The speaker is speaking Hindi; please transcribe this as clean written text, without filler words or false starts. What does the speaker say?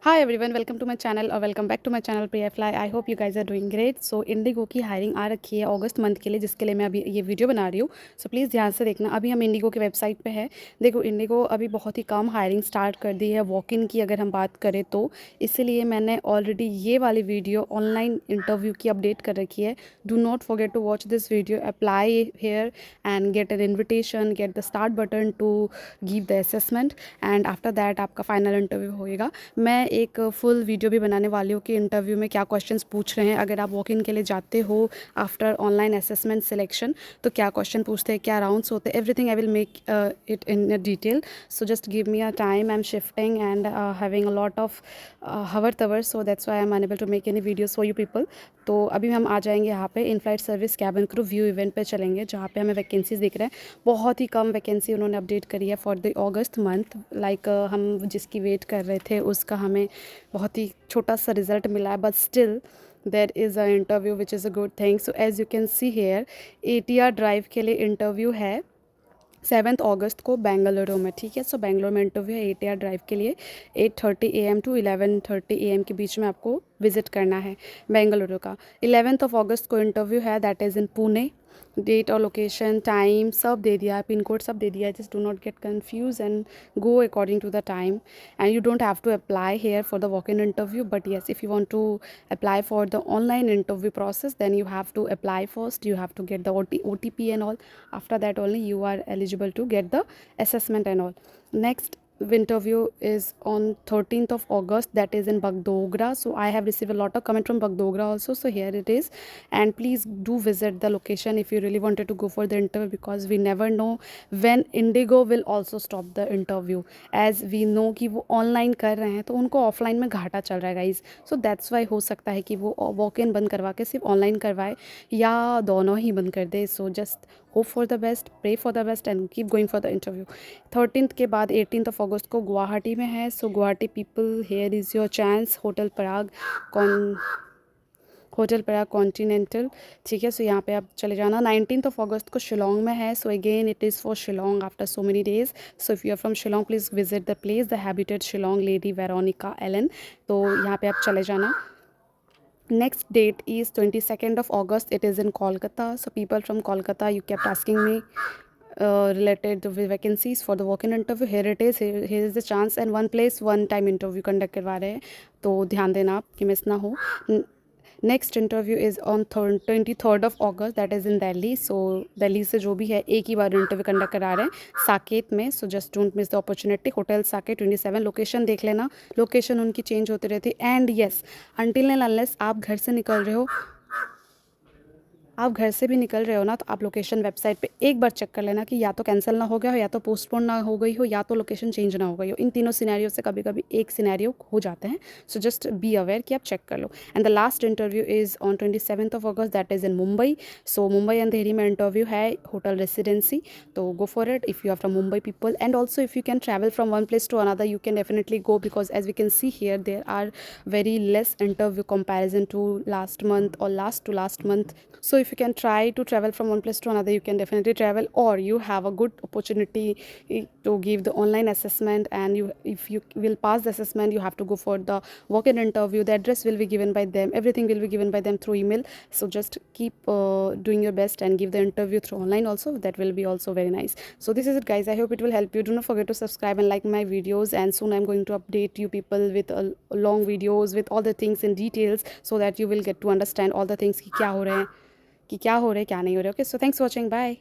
Hi everyone, welcome to my channel or welcome back to my channel Priya Fly. I hope you guys are doing great. So Indigo की हायरिंग आ रखी है अगस्त मंथ के लिए, जिसके लिए मैं अभी ये वीडियो बना रही हूँ. सो प्लीज़ ध्यान से देखना. अभी हम इंडिगो की वेबसाइट पे है. देखो इंडिगो अभी बहुत ही कम हायरिंग स्टार्ट कर दी है वॉक इन की अगर हम बात करें तो. इसीलिए मैंने ऑलरेडी ये वाली वीडियो ऑनलाइन इंटरव्यू की अपडेट कर रखी है. Do not forget to watch this video, apply here and get an invitation, get the start button to give the assessment and after that आपका फाइनल इंटरव्यू होएगा. मैं एक फुल वीडियो भी बनाने वाली हूँ कि इंटरव्यू में क्या क्वेश्चंस पूछ रहे हैं. अगर आप वॉक इन के लिए जाते हो आफ्टर ऑनलाइन असेसमेंट सिलेक्शन तो क्या क्वेश्चन पूछते हैं, क्या राउंड्स होते हैं, everything I will make it in detail. So just give me a time. I am shifting and having a lot of हवर तवर, so that's why I am unable to make any videos for you people. तो अभी हम आ जाएंगे यहाँ पे in flight service cabin crew view event पे चलेंगे, जहाँ पे हमें वैकेंसीज दिख रहे हैं. बहुत ही कम वैकेंसी उन्होंने अपडेट करी है for the August month. Like हम जिसकी वेट कर रहे थे उसका हमें बहुत ही छोटा सा रिजल्ट मिला है, but still there is a interview which is a good thing. So as you can see here ATR drive के लिए इंटरव्यू है 7 अगस्त को बेंगलुरु में. ठीक है, सो बेंगलुरु में इंटरव्यू है ATR ड्राइव के लिए. 8:30 AM टू 11:30 AM के बीच में आपको विजिट करना है बेंगलुरु का. 11 अगस्त को इंटरव्यू है, that is in Pune. Date और लोकेशन टाइम सब दे दिया है, पिन कोड सब दे दिया है. Just do not get confuse and go according to the time. And you don't have to apply here for the walk in interview, but yes if you want to apply for the online interview process, then you have to apply first. You have to get the OTP and all. After that only you are eligible to get the assessment and all. Next interview is on 13th of August, that is in Bagdogra. So I have received a lot of comment from Bagdogra also, so here it is. And please do visit the location if you really wanted to go for the interview, because we never know when Indigo will also stop the interview. As we know कि वो ऑनलाइन कर रहे हैं तो उनको ऑफलाइन में घाटा चल रहा है गाइज. सो दैट्स वाई हो सकता है कि वो वॉक इन बंद करवा के सिर्फ ऑनलाइन करवाए या दोनों ही बंद कर दे. So just hope for the best, pray for the best and keep going for the interview. 13th के बाद 18th अगस्त को गुवाहाटी में है. So Guwahati people, here is your chance. Hotel Parag continental. ठीक है, सो यहाँ पे आप चले जाना. 19th अगस्त को शिलोंग में है. So again it is for Shillong after so many days. So if you are from Shillong please visit the place the habited Shillong, lady Veronica Allen. तो यहाँ पे आप चले जाना. Next date is 22nd of August. It is in Kolkata. So people from Kolkata, you kept asking me related to vacancies for the walk-in interview. Here it is. Here is the chance, and one place one time interview conduct करवा रहे हैं, तो ध्यान देना आप कि मिस ना हो. Next interview is on 23rd of August, that is in Delhi. So Delhi से जो भी है एक ही बार इंटरव्यू कंडक्ट करा रहे हैं साकेत में. So just don't miss the opportunity. Hotel Saket 27. Location देख लेना, लोकेशन उनकी चेंज होती रहती है. And yes, until and unless आप घर से निकल रहे हो, आप घर से भी निकल रहे हो ना, तो आप लोकेशन वेबसाइट पे एक बार चेक कर लेना कि या तो कैंसिल ना हो गया हो, या तो पोस्टपोन ना हो गई हो, या तो लोकेशन चेंज ना हो गई हो. इन तीनों सिनेरियो से कभी कभी एक सिनेरियो हो जाते हैं. सो जस्ट बी अवेयर कि आप चेक कर लो. And the last interview is on 27th August, that is in Mumbai. So Mumbai Andheri में इंटरव्यू है, होटल रेसिडेंसी. तो go for it if you are from Mumbai people. And also if you can travel from one place to another, you can definitely go, because as we can see here there are very less interview comparison to last month or last to last month. So if you can try to travel from one place to another, you can definitely travel, or you have a good opportunity to give the online assessment. And you, if you will pass the assessment, you have to go for the walk-in interview. The address will be given by them, everything will be given by them through email. So just keep doing your best and give the interview through online also. That will be also very nice. So this is it guys, I hope it will help you. Do not forget to subscribe and like my videos, and soon I'm going to update you people with long videos with all the things in details, so that you will get to understand all the things कि क्या हो रहे हैं, क्या नहीं हो रहे. Okay, so thanks for watching, bye.